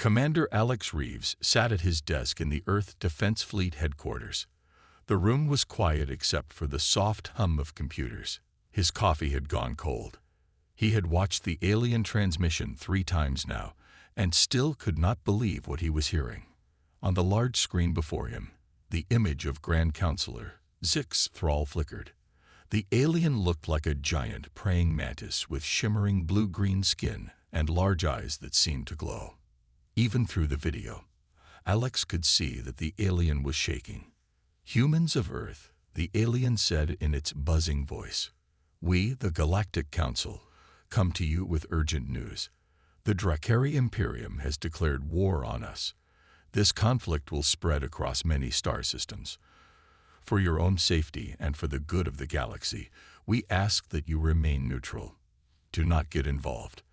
Commander Alex Reeves sat at his desk in the Earth Defense Fleet headquarters. The room was quiet except for the soft hum of computers. His coffee had gone cold. He had watched the alien transmission 3 times now, and still could not believe what he was hearing. On the large screen before him, the image of Grand Counselor Zix's thrall flickered. The alien looked like a giant praying mantis with shimmering blue-green skin and large eyes that seemed to glow. Even through the video, Alex could see that the alien was shaking. "Humans of Earth," the alien said in its buzzing voice. "We, the Galactic Council, come to you with urgent news. The Draer Imperium has declared war on us. This conflict will spread across many star systems. For your own safety and for the good of the galaxy, we ask that you remain neutral. Do not get involved.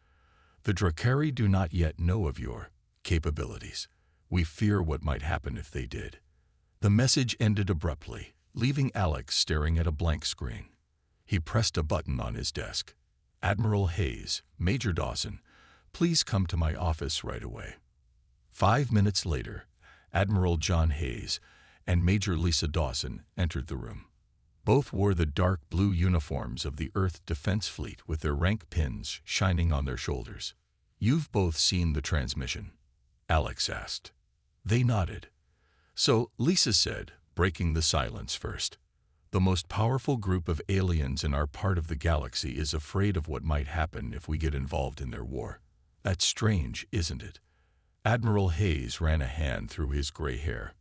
The Draer do not yet know of your capabilities. We fear what might happen if they did." The message ended abruptly, leaving Alex staring at a blank screen. He pressed a button on his desk. "Admiral Hayes, Major Dawson, please come to my office right away." 5 minutes later, Admiral John Hayes and Major Lisa Dawson entered the room. Both wore the dark blue uniforms of the Earth Defense Fleet with their rank pins shining on their shoulders. "You've both seen the transmission?" Alex asked. They nodded. So Lisa said, breaking the silence first, "The most powerful group of aliens in our part of the galaxy is afraid of what might happen if we get involved in their war. That's strange, isn't it?" Admiral Hayes ran a hand through his gray hair.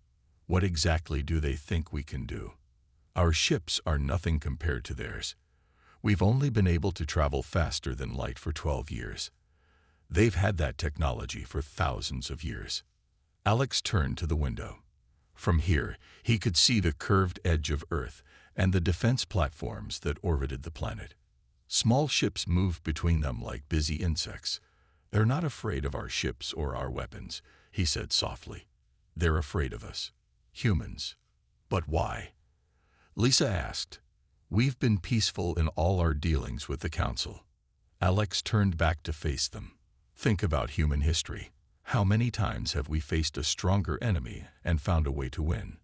"What exactly do they think we can do? Our ships are nothing compared to theirs. We've only been able to travel faster than light for 12 years. They've had that technology for thousands of years." Alex turned to the window. From here, he could see the curved edge of Earth and the defense platforms that orbited the planet. Small ships moved between them like busy insects. "They're not afraid of our ships or our weapons," he said softly. "They're afraid of us. Humans." "But why?" Lisa asked. "We've been peaceful in all our dealings with the Council." Alex turned back to face them. "Think about human history. How many times have we faced a stronger enemy and found a way to win?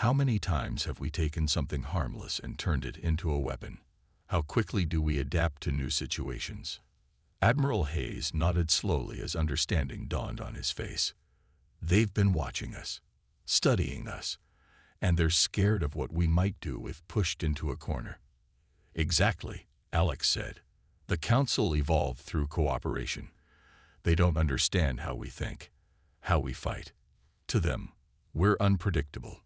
How many times have we taken something harmless and turned it into a weapon? How quickly do we adapt to new situations?" Admiral Hayes nodded slowly as understanding dawned on his face. "They've been watching us, studying us, and they're scared of what we might do if pushed into a corner." "Exactly," Alex said. "The Council evolved through cooperation. They don't understand how we think, how we fight. To them, we're unpredictable.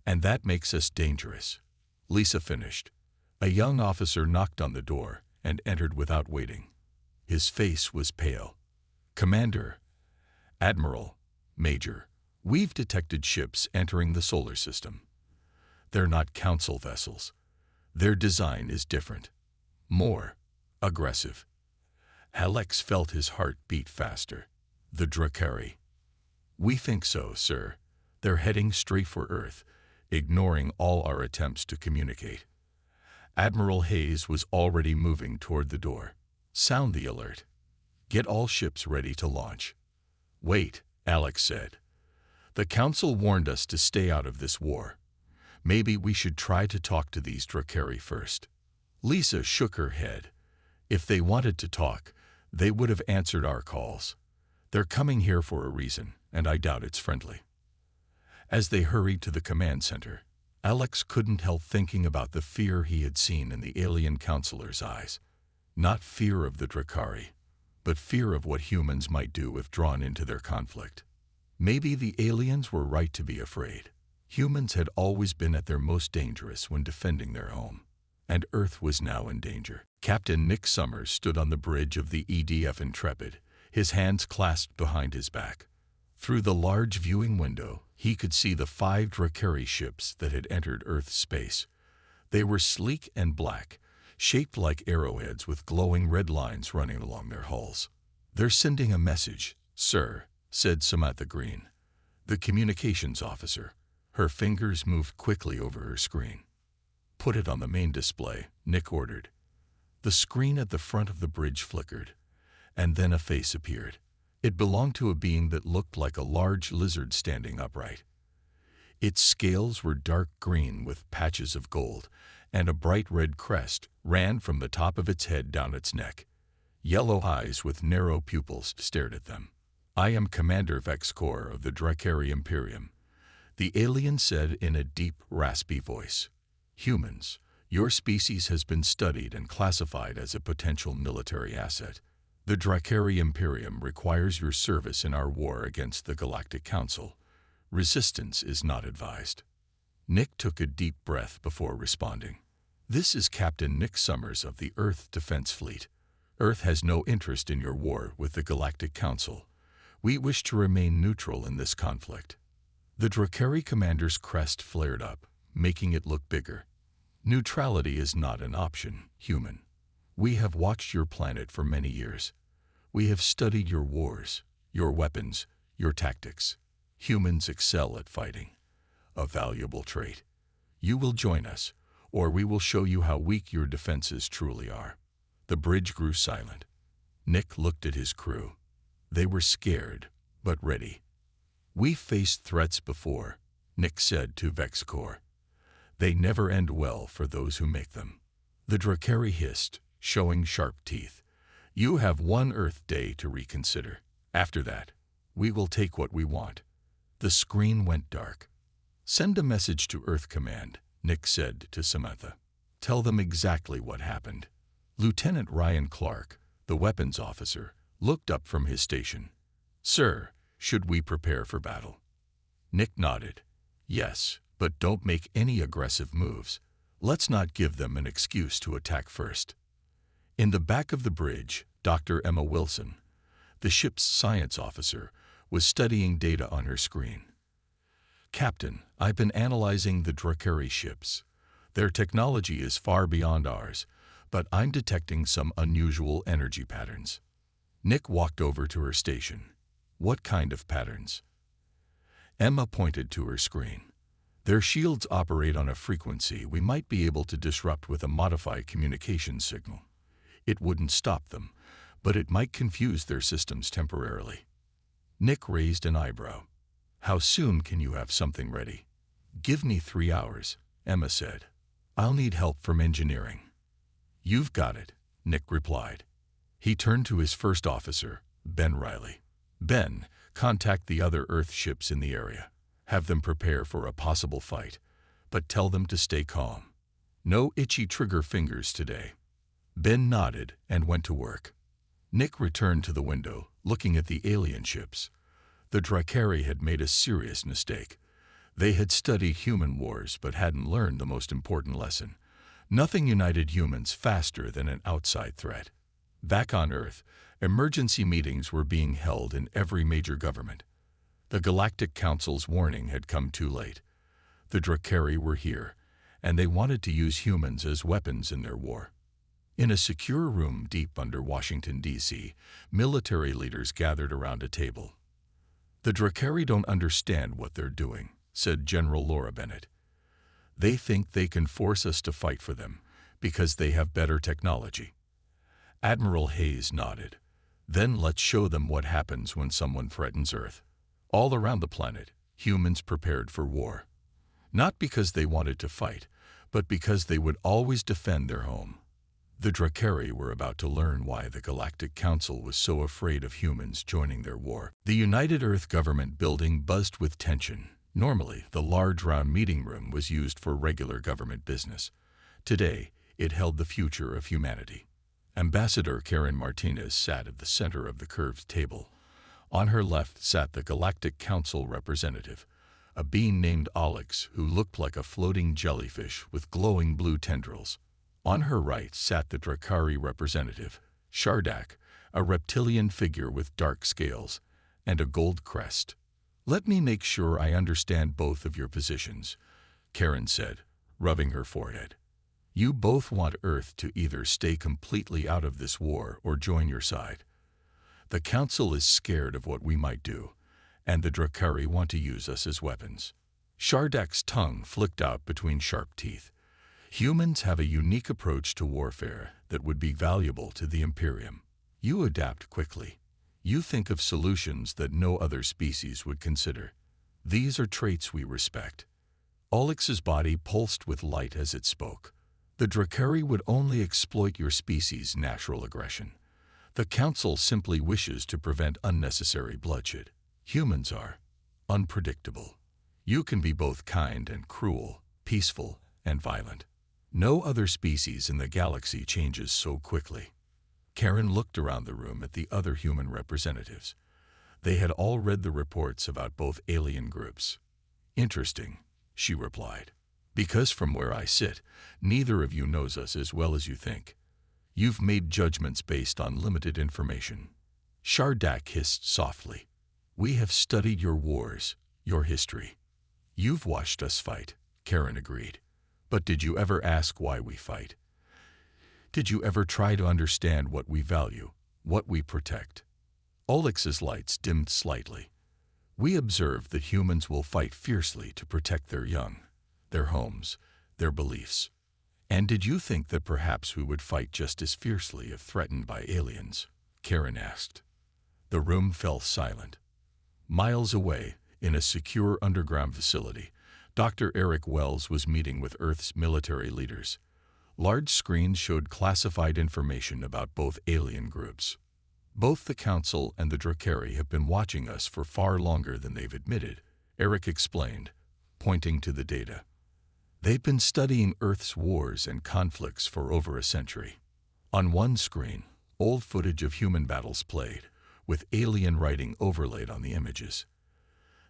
And that makes us dangerous." Lisa finished. A young officer knocked on the door and entered without waiting. His face was pale. "Commander, Admiral, Major, we've detected ships entering the solar system. They're not Council vessels. Their design is different, more aggressive." Alex felt his heart beat faster. "The Draer." "We think so, sir. They're heading straight for Earth, ignoring all our attempts to communicate." Admiral Hayes was already moving toward the door. "Sound the alert. Get all ships ready to launch." "Wait," Alex said. "The Council warned us to stay out of this war. Maybe we should try to talk to these Draer first." Lisa shook her head. "If they wanted to talk, they would have answered our calls. They're coming here for a reason, and I doubt it's friendly." As they hurried to the command center, Alex couldn't help thinking about the fear he had seen in the alien counselor's eyes. Not fear of the Draer, but fear of what humans might do if drawn into their conflict. Maybe the aliens were right to be afraid. Humans had always been at their most dangerous when defending their home, and Earth was now in danger. Captain Nick Summers stood on the bridge of the EDF Intrepid, his hands clasped behind his back. Through the large viewing window, he could see the 5 Draer ships that had entered Earth's space. They were sleek and black, shaped like arrowheads with glowing red lines running along their hulls. "They're sending a message, sir," said Samantha Green, the communications officer. Her fingers moved quickly over her screen. "Put it on the main display," Nick ordered. The screen at the front of the bridge flickered, and then a face appeared. It belonged to a being that looked like a large lizard standing upright. Its scales were dark green with patches of gold, and a bright red crest ran from the top of its head down its neck. Yellow eyes with narrow pupils stared at them. "I am Commander Vexcor of the Draer Imperium," the alien said in a deep, raspy voice. "Humans, your species has been studied and classified as a potential military asset. The Draer Imperium requires your service in our war against the Galactic Council. Resistance is not advised." Nick took a deep breath before responding. "This is Captain Nick Summers of the Earth Defense Fleet. Earth has no interest in your war with the Galactic Council. We wish to remain neutral in this conflict." The Draer commander's crest flared up, making it look bigger. "Neutrality is not an option, human. We have watched your planet for many years. We have studied your wars, your weapons, your tactics. Humans excel at fighting. A valuable trait. You will join us, or we will show you how weak your defenses truly are." The bridge grew silent. Nick looked at his crew. They were scared, but ready. "We faced threats before," Nick said to Vexcor. "They never end well for those who make them." The Draer hissed, showing sharp teeth. "You have one Earth day to reconsider. After that, we will take what we want." The screen went dark. "Send a message to Earth Command," Nick said to Samantha. "Tell them exactly what happened." Lieutenant Ryan Clark, the weapons officer, looked up from his station. "Sir, should we prepare for battle?" Nick nodded. "Yes, but don't make any aggressive moves. Let's not give them an excuse to attack first." In the back of the bridge, Dr. Emma Wilson, the ship's science officer, was studying data on her screen. "Captain, I've been analyzing the Draer ships. Their technology is far beyond ours, but I'm detecting some unusual energy patterns." Nick walked over to her station. "What kind of patterns?" Emma pointed to her screen. "Their shields operate on a frequency we might be able to disrupt with a modified communication signal. It wouldn't stop them, but it might confuse their systems temporarily." Nick raised an eyebrow. "How soon can you have something ready?" "Give me 3 hours," Emma said. "I'll need help from engineering." "You've got it," Nick replied. He turned to his first officer, Ben Riley. "Ben, contact the other Earth ships in the area. Have them prepare for a possible fight, but tell them to stay calm. No itchy trigger fingers today." Ben nodded and went to work. Nick returned to the window, looking at the alien ships. The Draer had made a serious mistake. They had studied human wars but hadn't learned the most important lesson. Nothing united humans faster than an outside threat. Back on Earth, emergency meetings were being held in every major government. The Galactic Council's warning had come too late. The Draer were here, and they wanted to use humans as weapons in their war. In a secure room deep under Washington, D.C., military leaders gathered around a table. "The Draer don't understand what they're doing," said General Laura Bennett. "They think they can force us to fight for them because they have better technology." Admiral Hayes nodded. "Then let's show them what happens when someone threatens Earth." All around the planet, humans prepared for war. Not because they wanted to fight, but because they would always defend their home. The Draer were about to learn why the Galactic Council was so afraid of humans joining their war. The United Earth Government building buzzed with tension. Normally, the large round meeting room was used for regular government business. Today, it held the future of humanity. Ambassador Karen Martinez sat at the center of the curved table. On her left sat the Galactic Council representative, a being named Alex who looked like a floating jellyfish with glowing blue tendrils. On her right sat the Draer representative, Shardak, a reptilian figure with dark scales and a gold crest. "Let me make sure I understand both of your positions," Karen said, rubbing her forehead. "You both want Earth to either stay completely out of this war or join your side. The Council is scared of what we might do, and the Draer want to use us as weapons." Shardak's tongue flicked out between sharp teeth. "Humans have a unique approach to warfare that would be valuable to the Imperium. You adapt quickly. You think of solutions that no other species would consider. These are traits we respect. Olix's body pulsed with light as it spoke. The Draer would only exploit your species' natural aggression. The Council simply wishes to prevent unnecessary bloodshed. Humans are unpredictable. You can be both kind and cruel, peaceful and violent. No other species in the galaxy changes so quickly. Karen looked around the room at the other human representatives. They had all read the reports about both alien groups. Interesting, she replied. Because from where I sit, neither of you knows us as well as you think. You've made judgments based on limited information. Shardak hissed softly. We have studied your wars, your history. You've watched us fight, Karen agreed. But did you ever ask why we fight? Did you ever try to understand what we value, what we protect? Olix's lights dimmed slightly. We observed that humans will fight fiercely to protect their young, their homes, their beliefs. And did you think that perhaps we would fight just as fiercely if threatened by aliens? Karen asked. The room fell silent. Miles away, in a secure underground facility, Dr. Eric Wells was meeting with Earth's military leaders. Large screens showed classified information about both alien groups. Both the Council and the Draer have been watching us for far longer than they've admitted, Eric explained, pointing to the data. They've been studying Earth's wars and conflicts for over a century. On one screen, old footage of human battles played, with alien writing overlaid on the images.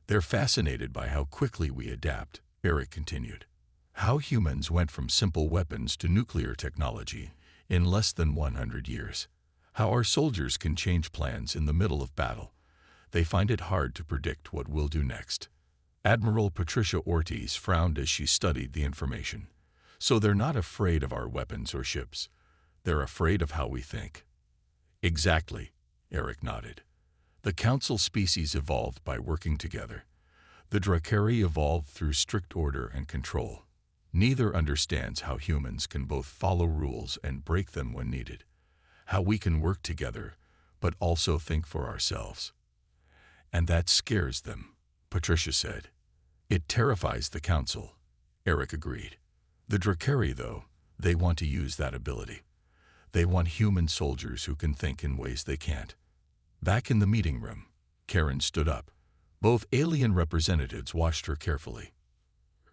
They're fascinated by how quickly we adapt, Eric continued. How humans went from simple weapons to nuclear technology in less than 100 years. How our soldiers can change plans in the middle of battle. They find it hard to predict what we'll do next. Admiral Patricia Ortiz frowned as she studied the information. So they're not afraid of our weapons or ships. They're afraid of how we think. Exactly, Eric nodded. The Council species evolved by working together. The Draer evolved through strict order and control. Neither understands how humans can both follow rules and break them when needed. How we can work together, but also think for ourselves. And that scares them, Patricia said. It terrifies the Council, Eric agreed. The Draer, though, they want to use that ability. They want human soldiers who can think in ways they can't. Back in the meeting room, Karen stood up. Both alien representatives watched her carefully.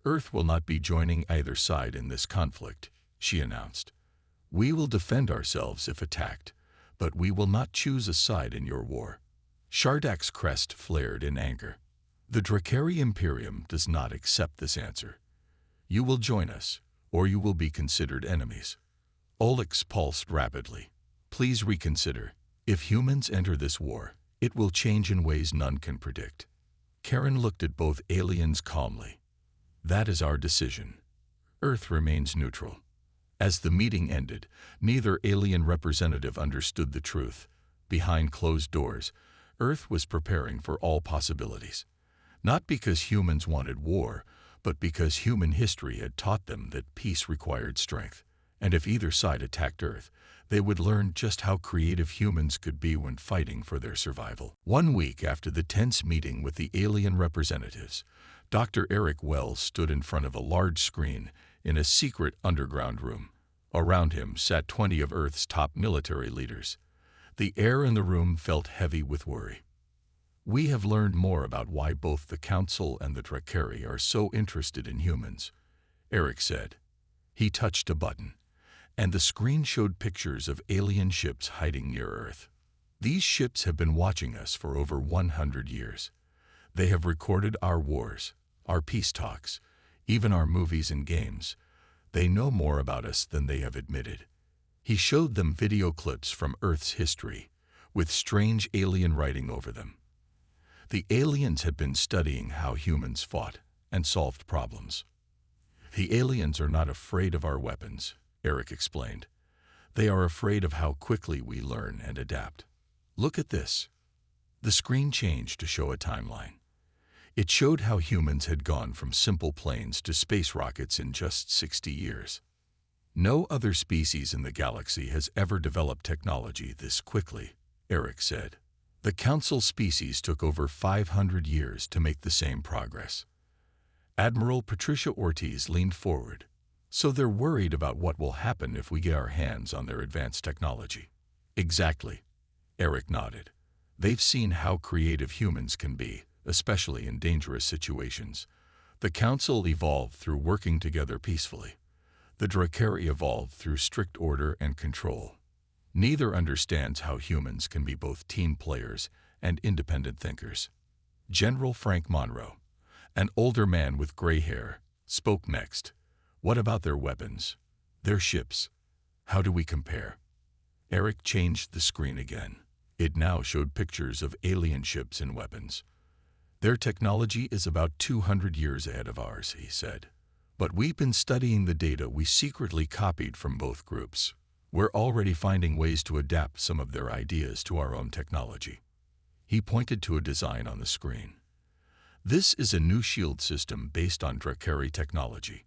Earth will not be joining either side in this conflict, she announced. We will defend ourselves if attacked, but we will not choose a side in your war. Shardak's crest flared in anger. The Draer Imperium does not accept this answer. You will join us, or you will be considered enemies. Olix pulsed rapidly. Please reconsider. If humans enter this war, it will change in ways none can predict. Karen looked at both aliens calmly. That is our decision. Earth remains neutral. As the meeting ended, neither alien representative understood the truth. Behind closed doors, Earth was preparing for all possibilities. Not because humans wanted war, but because human history had taught them that peace required strength. And if either side attacked Earth, they would learn just how creative humans could be when fighting for their survival. 1 week after the tense meeting with the alien representatives, Dr. Eric Wells stood in front of a large screen in a secret underground room. Around him sat 20 of Earth's top military leaders. The air in the room felt heavy with worry. We have learned more about why both the Council and the Draer are so interested in humans, Eric said. He touched a button, and the screen showed pictures of alien ships hiding near Earth. These ships have been watching us for over 100 years. They have recorded our wars, our peace talks, even our movies and games. They know more about us than they have admitted. He showed them video clips from Earth's history, with strange alien writing over them. The aliens had been studying how humans fought and solved problems. The aliens are not afraid of our weapons, Eric explained. They are afraid of how quickly we learn and adapt. Look at this. The screen changed to show a timeline. It showed how humans had gone from simple planes to space rockets in just 60 years. No other species in the galaxy has ever developed technology this quickly, Eric said. The Council species took over 500 years to make the same progress. Admiral Patricia Ortiz leaned forward. So they're worried about what will happen if we get our hands on their advanced technology. Exactly. Eric nodded. They've seen how creative humans can be, especially in dangerous situations. The Council evolved through working together peacefully. The Draer evolved through strict order and control. Neither understands how humans can be both team players and independent thinkers. General Frank Monroe, an older man with gray hair, spoke next. What about their weapons? Their ships? How do we compare? Eric changed the screen again. It now showed pictures of alien ships and weapons. Their technology is about 200 years ahead of ours, he said. But we've been studying the data we secretly copied from both groups. We're already finding ways to adapt some of their ideas to our own technology. He pointed to a design on the screen. This is a new shield system based on Draer technology.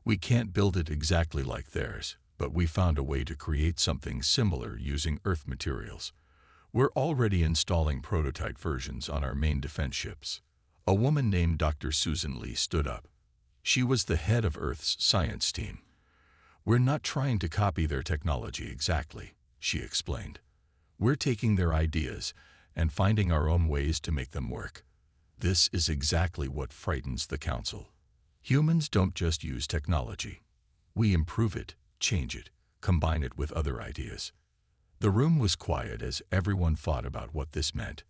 We can't build it exactly like theirs, but we found a way to create something similar using Earth materials. We're already installing prototype versions on our main defense ships. A woman named Dr. Susan Lee stood up. She was the head of Earth's science team. We're not trying to copy their technology exactly, she explained. We're taking their ideas and finding our own ways to make them work. This is exactly what frightens the Council. Humans don't just use technology. We improve it, change it, combine it with other ideas. The room was quiet as everyone thought about what this meant.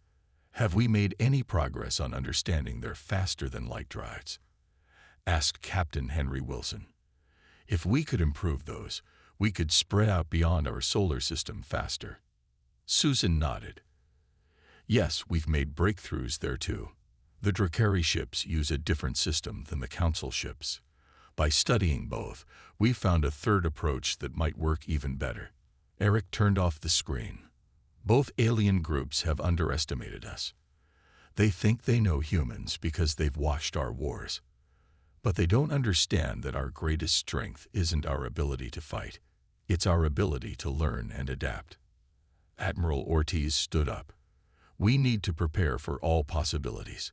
Have we made any progress on understanding their faster-than-light drives? Asked Captain Henry Wilson. If we could improve those, we could spread out beyond our solar system faster. Susan nodded. Yes, we've made breakthroughs there too. The Draer ships use a different system than the Council ships. By studying both, we found a third approach that might work even better. Eric turned off the screen. Both alien groups have underestimated us. They think they know humans because they've watched our wars. But they don't understand that our greatest strength isn't our ability to fight. It's our ability to learn and adapt. Admiral Ortiz stood up. We need to prepare for all possibilities.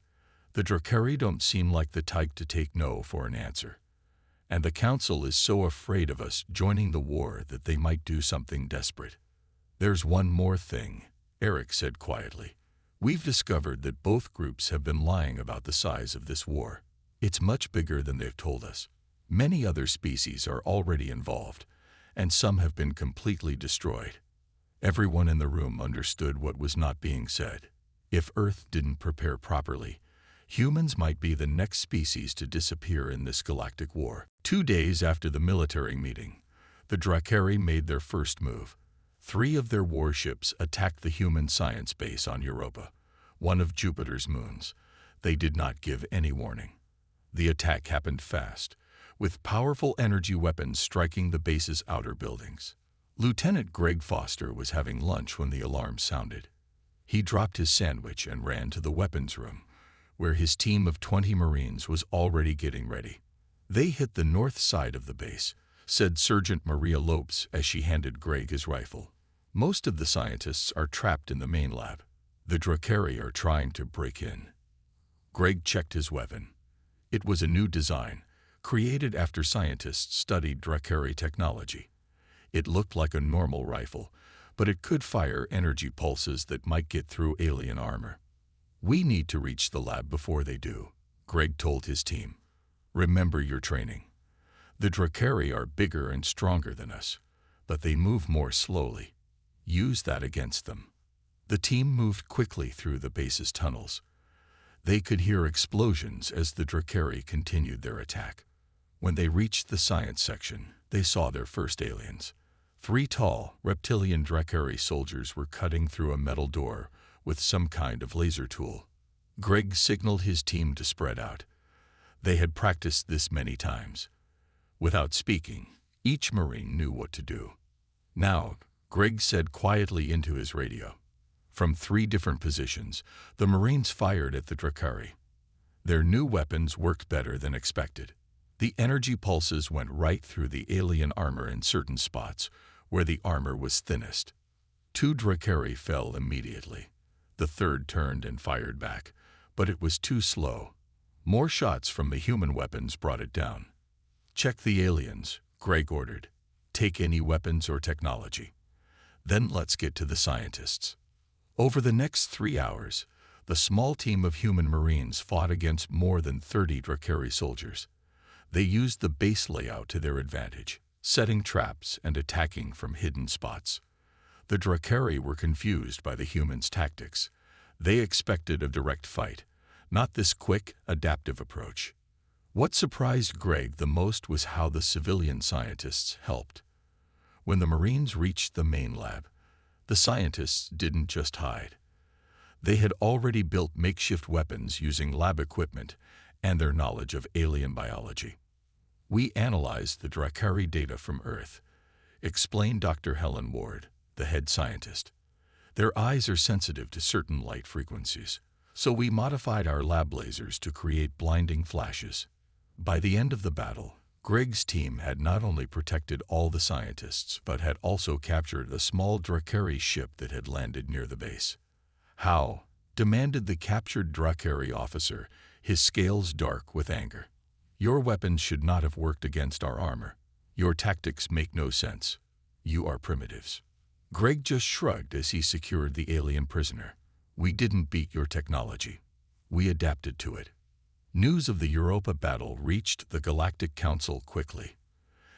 The Draer don't seem like the type to take no for an answer. And the Council is so afraid of us joining the war that they might do something desperate. There's one more thing, Eric said quietly. We've discovered that both groups have been lying about the size of this war. It's much bigger than they've told us. Many other species are already involved, and some have been completely destroyed. Everyone in the room understood what was not being said. If Earth didn't prepare properly, humans might be the next species to disappear in this galactic war. 2 days after the military meeting, the Draer made their first move. 3 of their warships attacked the human science base on Europa, one of Jupiter's moons. They did not give any warning. The attack happened fast, with powerful energy weapons striking the base's outer buildings. Lieutenant Greg Foster was having lunch when the alarm sounded. He dropped his sandwich and ran to the weapons room, where his team of 20 Marines was already getting ready. They hit the north side of the base, said Sergeant Maria Lopes as she handed Greg his rifle. Most of the scientists are trapped in the main lab. The Draer are trying to break in. Greg checked his weapon. It was a new design, created after scientists studied Draer technology. It looked like a normal rifle, but it could fire energy pulses that might get through alien armor. We need to reach the lab before they do, Greg told his team. Remember your training. The Draer are bigger and stronger than us, but they move more slowly. Use that against them. The team moved quickly through the base's tunnels. They could hear explosions as the Draer continued their attack. When they reached the science section, they saw their first aliens. 3 tall, reptilian Draer soldiers were cutting through a metal door with some kind of laser tool. Greg signaled his team to spread out. They had practiced this many times. Without speaking, each Marine knew what to do. Now, Greg said quietly into his radio. From 3 different positions, the Marines fired at the Draer. Their new weapons worked better than expected. The energy pulses went right through the alien armor in certain spots, where the armor was thinnest. 2 Draer fell immediately. The third turned and fired back, but it was too slow. More shots from the human weapons brought it down. "Check the aliens," Greg ordered. "Take any weapons or technology. Then let's get to the scientists." Over the next 3 hours, the small team of human Marines fought against more than 30 Draer soldiers. They used the base layout to their advantage, setting traps and attacking from hidden spots. The Draer were confused by the humans' tactics. They expected a direct fight, not this quick, adaptive approach. What surprised Greg the most was how the civilian scientists helped. When the Marines reached the main lab, the scientists didn't just hide. They had already built makeshift weapons using lab equipment and their knowledge of alien biology. "We analyzed the Draer data from Earth," explained Dr. Helen Ward, the head scientist. "Their eyes are sensitive to certain light frequencies, so we modified our lab lasers to create blinding flashes." By the end of the battle, Greg's team had not only protected all the scientists, but had also captured a small Draer ship that had landed near the base. "How?" demanded the captured Draer officer, his scales dark with anger. "Your weapons should not have worked against our armor. Your tactics make no sense. You are primitives." Greg just shrugged as he secured the alien prisoner. "We didn't beat your technology. We adapted to it." News of the Europa battle reached the Galactic Council quickly.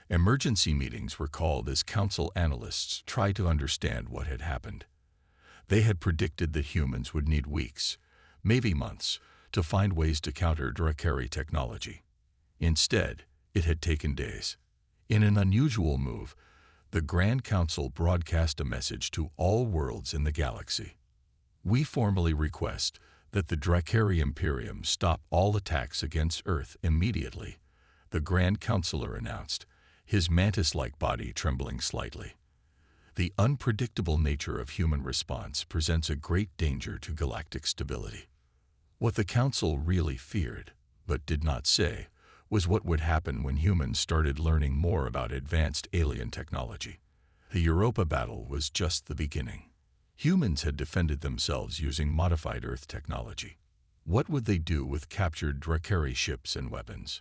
Emergency meetings were called as council analysts tried to understand what had happened. They had predicted that humans would need weeks, maybe months, to find ways to counter Draer technology. Instead, it had taken days. In an unusual move, the Grand Council broadcast a message to all worlds in the galaxy. "We formally request that the Draer Imperium stop all attacks against Earth immediately," the Grand Counselor announced, his mantis-like body trembling slightly. "The unpredictable nature of human response presents a great danger to galactic stability." What the Council really feared, but did not say, was what would happen when humans started learning more about advanced alien technology. The Europa battle was just the beginning. Humans had defended themselves using modified Earth technology. What would they do with captured Draer ships and weapons?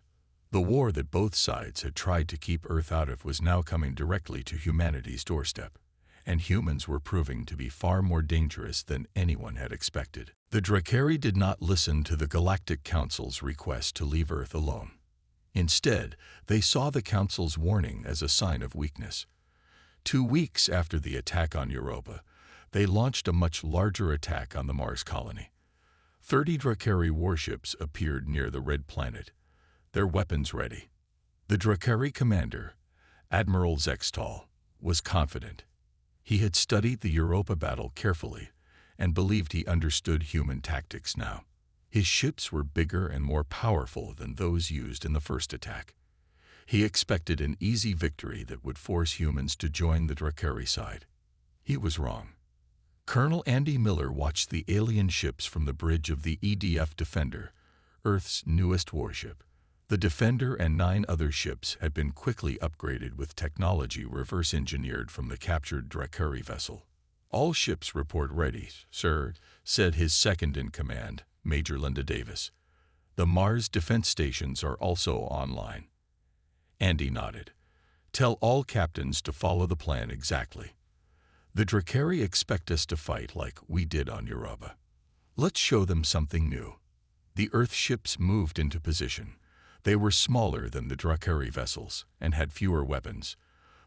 The war that both sides had tried to keep Earth out of was now coming directly to humanity's doorstep, and humans were proving to be far more dangerous than anyone had expected. The Draer did not listen to the Galactic Council's request to leave Earth alone. Instead, they saw the Council's warning as a sign of weakness. 2 weeks after the attack on Europa, they launched a much larger attack on the Mars colony. 30 Draer warships appeared near the Red Planet, their weapons ready. The Draer commander, Admiral Zextal, was confident. He had studied the Europa battle carefully and believed he understood human tactics now. His ships were bigger and more powerful than those used in the first attack. He expected an easy victory that would force humans to join the Draer side. He was wrong. Colonel Andy Miller watched the alien ships from the bridge of the EDF Defender, Earth's newest warship. The Defender and 9 other ships had been quickly upgraded with technology reverse-engineered from the captured Draer vessel. "All ships report ready, sir," said his second-in-command, Major Linda Davis. "The Mars defense stations are also online." Andy nodded. "Tell all captains to follow the plan exactly. The Draer expect us to fight like we did on Europa. Let's show them something new." The Earth ships moved into position. They were smaller than the Draer vessels and had fewer weapons,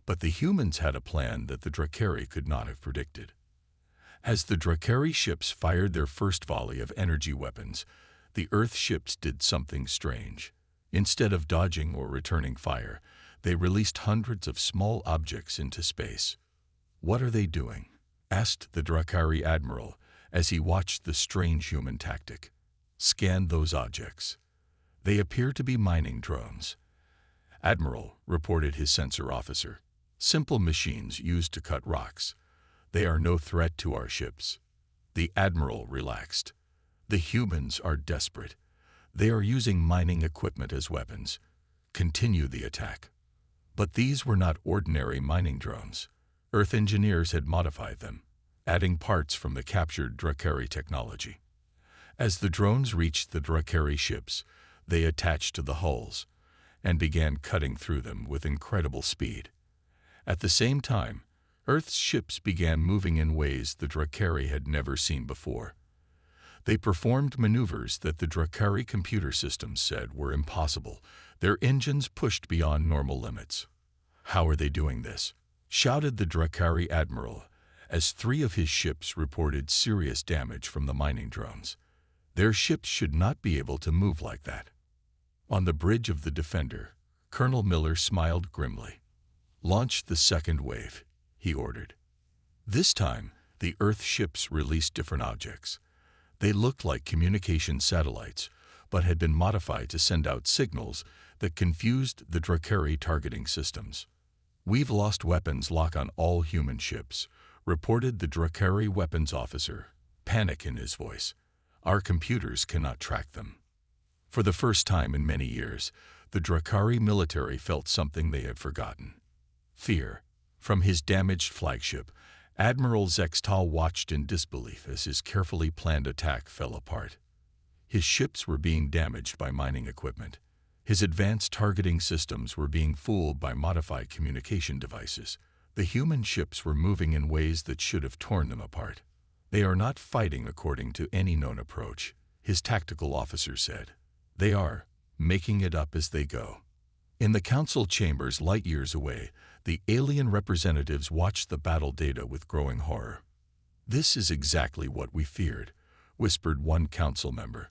but the humans had a plan that the Draer could not have predicted. As the Draer ships fired their first volley of energy weapons, the Earth ships did something strange. Instead of dodging or returning fire, they released hundreds of small objects into space. "What are they doing?" asked the Draer admiral as he watched the strange human tactic. "Scan those objects. They appear to be mining drones." "Admiral," reported his sensor officer, "simple machines used to cut rocks. They are no threat to our ships." The admiral relaxed. "The humans are desperate. They are using mining equipment as weapons. Continue the attack." But these were not ordinary mining drones. Earth engineers had modified them. adding parts from the captured Draer technology. As the drones reached the Draer ships, they attached to the hulls and began cutting through them with incredible speed. At the same time, Earth's ships began moving in ways the Draer had never seen before. They performed maneuvers that the Draer computer systems said were impossible, their engines pushed beyond normal limits. "How are they doing this?" shouted the Draer admiral as 3 of his ships reported serious damage from the mining drones. Their ships should not be able to move like that. On the bridge of the Defender, Colonel Miller smiled grimly. "Launch the second wave," he ordered. This time, the Earth ships released different objects. They looked like communication satellites, but had been modified to send out signals that confused the Draer targeting systems. "We've lost weapons lock on all human ships," reported the Draer weapons officer, panic in his voice. "Our computers cannot track them." For the first time in many years, the Draer military felt something they had forgotten: fear. From his damaged flagship, Admiral Zextal watched in disbelief as his carefully planned attack fell apart. His ships were being damaged by mining equipment. His advanced targeting systems were being fooled by modified communication devices. The human ships were moving in ways that should have torn them apart. "They are not fighting according to any known approach," his tactical officer said. "They are making it up as they go." In the council chambers light years away, the alien representatives watched the battle data with growing horror. "This is exactly what we feared," whispered one council member,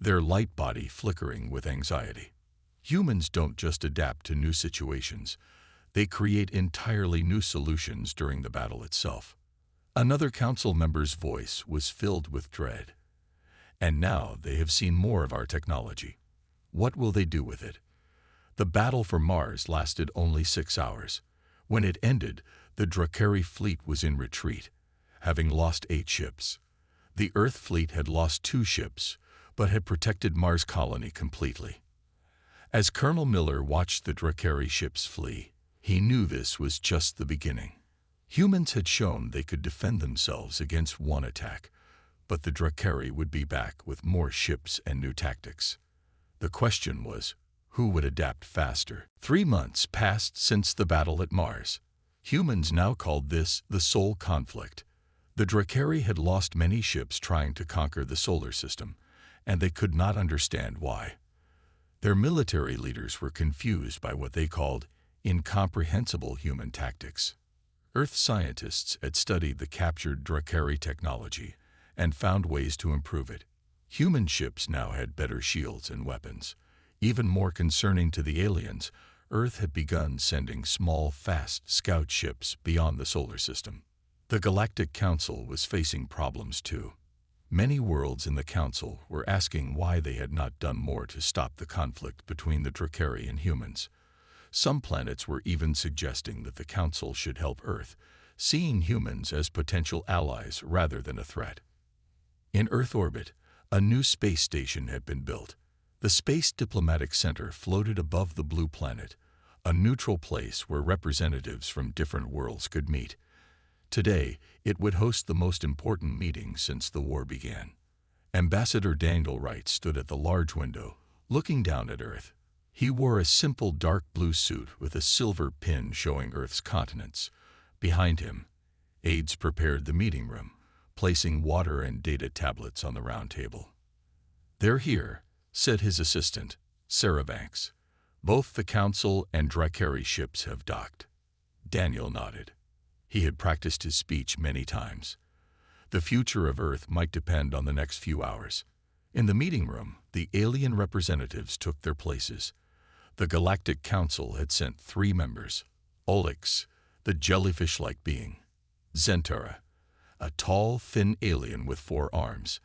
their light body flickering with anxiety. "Humans don't just adapt to new situations. They create entirely new solutions during the battle itself." Another council member's voice was filled with dread. "And now they have seen more of our technology. What will they do with it?" The battle for Mars lasted only 6 hours. When it ended, the Draer fleet was in retreat, having lost 8 ships. The Earth fleet had lost 2 ships, but had protected Mars colony completely. As Colonel Miller watched the Draer ships flee, he knew this was just the beginning. Humans had shown they could defend themselves against one attack, but the Draer would be back with more ships and new tactics. The question was, who would adapt faster? 3 months passed since the battle at Mars. Humans now called this the Soul Conflict. The Draer had lost many ships trying to conquer the solar system, and they could not understand why. Their military leaders were confused by what they called incomprehensible human tactics. Earth scientists had studied the captured Draer technology and found ways to improve it. Human ships now had better shields and weapons. Even more concerning to the aliens, Earth had begun sending small, fast scout ships beyond the solar system. The Galactic Council was facing problems too. Many worlds in the Council were asking why they had not done more to stop the conflict between the Draer and humans. Some planets were even suggesting that the Council should help Earth, seeing humans as potential allies rather than a threat. In Earth orbit, a new space station had been built. The Space Diplomatic Center floated above the blue planet, a neutral place where representatives from different worlds could meet. Today, it would host the most important meeting since the war began. Ambassador Daniel Wright stood at the large window, looking down at Earth. He wore a simple dark blue suit with a silver pin showing Earth's continents. Behind him, aides prepared the meeting room, placing water and data tablets on the round table. "They're here," said his assistant, Sarah Banks. "Both the Council and Draer ships have docked." Daniel nodded. He had practiced his speech many times. The future of Earth might depend on the next few hours. In the meeting room, the alien representatives took their places. The Galactic Council had sent 3 members: Olix, the jellyfish-like being; Zentara, a tall, thin alien with 4 arms;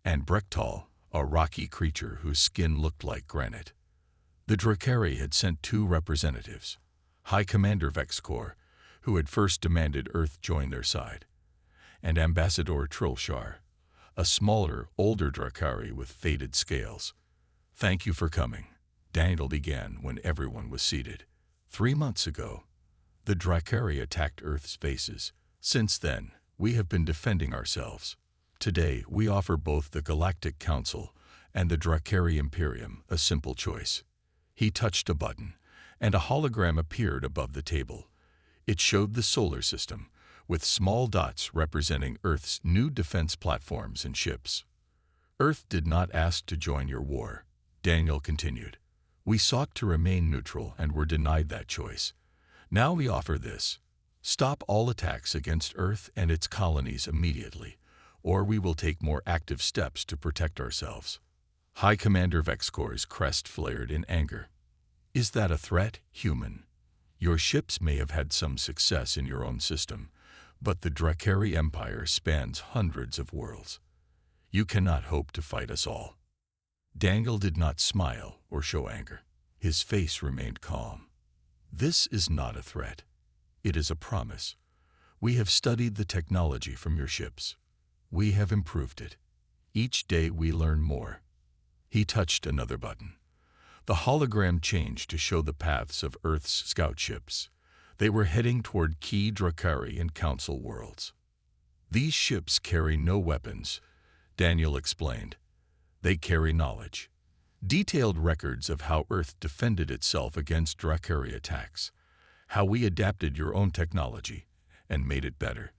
and Brektal, a rocky creature whose skin looked like granite. The Draer had sent 2 representatives: High Commander Vexcor, who had first demanded Earth join their side, and Ambassador Trilshar, a smaller, older Draer with faded scales. "Thank you for coming," Daniel began when everyone was seated. 3 months ago, the Draer attacked Earth's bases. Since then, we have been defending ourselves. Today, we offer both the Galactic Council and the Draer Imperium a simple choice." He touched a button, and a hologram appeared above the table. It showed the solar system, with small dots representing Earth's new defense platforms and ships. "Earth did not ask to join your war," Daniel continued. "We sought to remain neutral and were denied that choice. Now we offer this. Stop all attacks against Earth and its colonies immediately, or we will take more active steps to protect ourselves." High Commander Vexcor's crest flared in anger. "Is that a threat, human? Your ships may have had some success in your own system, but the Draer Empire spans hundreds of worlds. You cannot hope to fight us all." Daniel did not smile or show anger. His face remained calm. "This is not a threat. It is a promise. We have studied the technology from your ships. We have improved it. Each day we learn more." He touched another button. The hologram changed to show the paths of Earth's scout ships. They were heading toward key Draer and Council worlds. "These ships carry no weapons," Daniel explained. "They carry knowledge. Detailed records of how Earth defended itself against Draer attacks, how we adapted your own technology and made it better.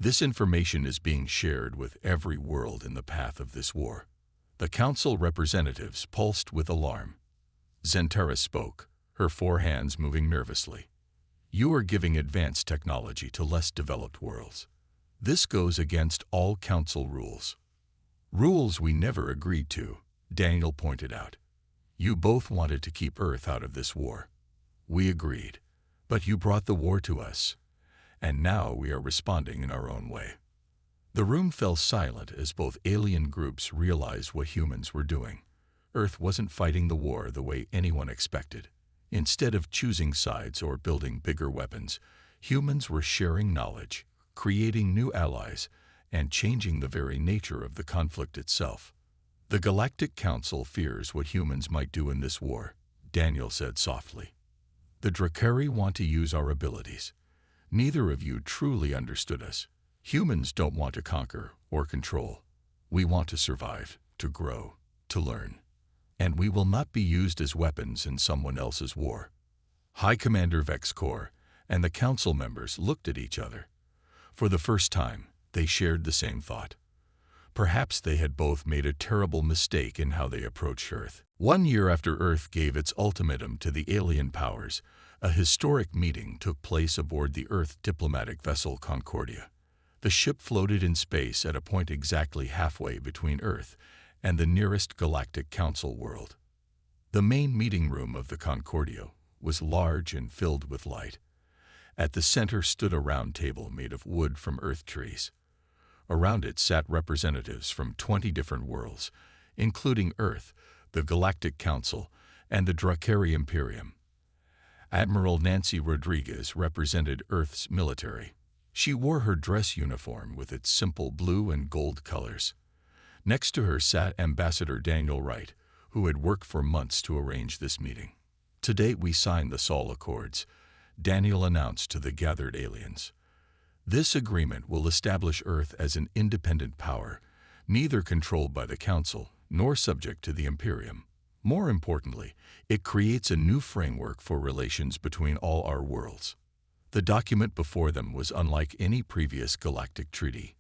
This information is being shared with every world in the path of this war." The Council representatives pulsed with alarm. Zentara spoke, her four hands moving nervously. "You are giving advanced technology to less developed worlds. This goes against all Council rules. Rules we never agreed to," Daniel pointed out. "You both wanted to keep Earth out of this war. We agreed, but you brought the war to us, and now we are responding in our own way." The room fell silent as both alien groups realized what humans were doing. Earth wasn't fighting the war the way anyone expected. Instead of choosing sides or building bigger weapons, humans were sharing knowledge, creating new allies, and changing the very nature of the conflict itself. "The Galactic Council fears what humans might do in this war," Daniel said softly. "The Draer want to use our abilities. Neither of you truly understood us. Humans don't want to conquer or control. We want to survive, to grow, to learn. And we will not be used as weapons in someone else's war." High Commander Vexcor and the Council members looked at each other. For the first time, they shared the same thought. Perhaps they had both made a terrible mistake in how they approached Earth. 1 year after Earth gave its ultimatum to the alien powers, a historic meeting took place aboard the Earth diplomatic vessel Concordia. The ship floated in space at a point exactly halfway between Earth and the nearest Galactic Council world. The main meeting room of the Concordia was large and filled with light. At the center stood a round table made of wood from Earth trees. Around it sat representatives from 20 different worlds, including Earth, the Galactic Council, and the Draer Imperium. Admiral Nancy Rodriguez represented Earth's military. She wore her dress uniform with its simple blue and gold colors. Next to her sat Ambassador Daniel Wright, who had worked for months to arrange this meeting. "Today we signed the Saul Accords," Daniel announced to the gathered aliens. "This agreement will establish Earth as an independent power, neither controlled by the Council nor subject to the Imperium. More importantly, it creates a new framework for relations between all our worlds." The document before them was unlike any previous galactic treaty.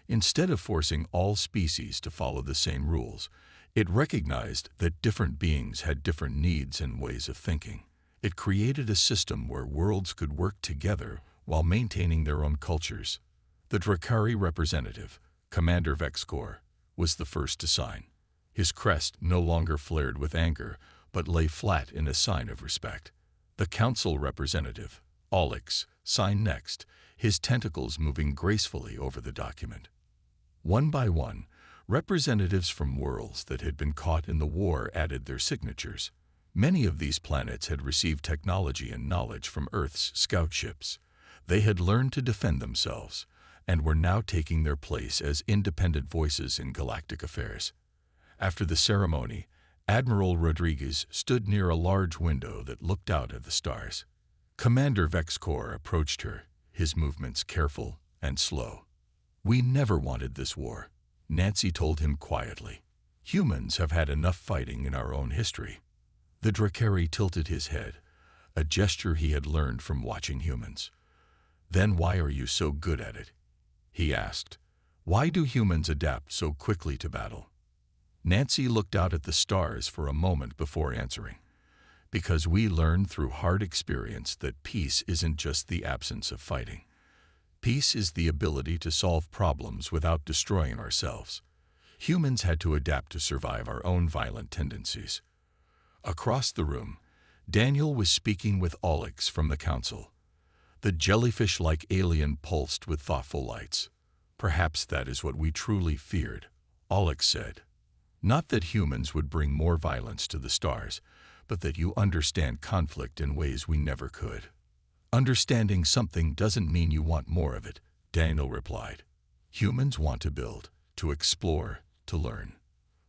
Instead of forcing all species to follow the same rules, it recognized that different beings had different needs and ways of thinking. It created a system where worlds could work together while maintaining their own cultures. The Draer representative, Commander Vexcor, was the first to sign. His crest no longer flared with anger, but lay flat in a sign of respect. The Council representative, Alex, signed next, his tentacles moving gracefully over the document. One by one, representatives from worlds that had been caught in the war added their signatures. Many of these planets had received technology and knowledge from Earth's scout ships. They had learned to defend themselves, and were now taking their place as independent voices in galactic affairs. After the ceremony, Admiral Rodriguez stood near a large window that looked out at the stars. Commander Vexcor approached her, his movements careful and slow. "We never wanted this war," Nancy told him quietly. "Humans have had enough fighting in our own history." The Draer tilted his head, a gesture he had learned from watching humans. "Then why are you so good at it?" he asked. "Why do humans adapt so quickly to battle?" Nancy looked out at the stars for a moment before answering. "Because we learned through hard experience that peace isn't just the absence of fighting. Peace is the ability to solve problems without destroying ourselves. Humans had to adapt to survive our own violent tendencies." Across the room, Daniel was speaking with Alex from the council. The jellyfish-like alien pulsed with thoughtful lights. "Perhaps that is what we truly feared," Alex said. "Not that humans would bring more violence to the stars, but that you understand conflict in ways we never could." "Understanding something doesn't mean you want more of it," Daniel replied. "Humans want to build, to explore, to learn.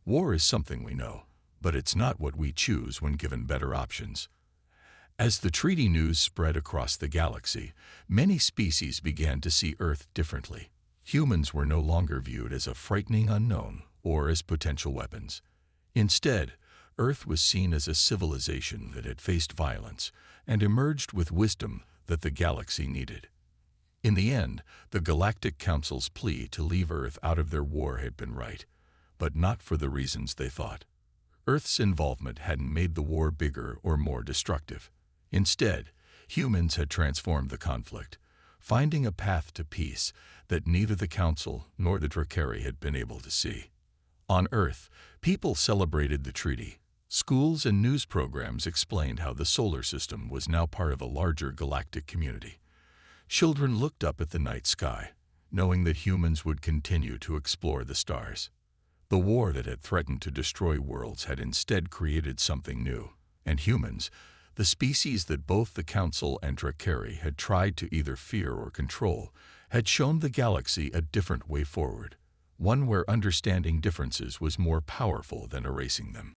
War is something we know, but it's not what we choose when given better options." As the treaty news spread across the galaxy, many species began to see Earth differently. Humans were no longer viewed as a frightening unknown or as potential weapons. Instead, Earth was seen as a civilization that had faced violence and emerged with wisdom that the galaxy needed. In the end, the Galactic Council's plea to leave Earth out of their war had been right, but not for the reasons they thought. Earth's involvement hadn't made the war bigger or more destructive. Instead, humans had transformed the conflict, finding a path to peace that neither the Council nor the Draer had been able to see. On Earth, people celebrated the treaty. Schools and news programs explained how the solar system was now part of a larger galactic community. Children looked up at the night sky, knowing that humans would continue to explore the stars. The war that had threatened to destroy worlds had instead created something new, and humans, the species that both the Council and Draer had tried to either fear or control, had shown the galaxy a different way forward, one where understanding differences was more powerful than erasing them.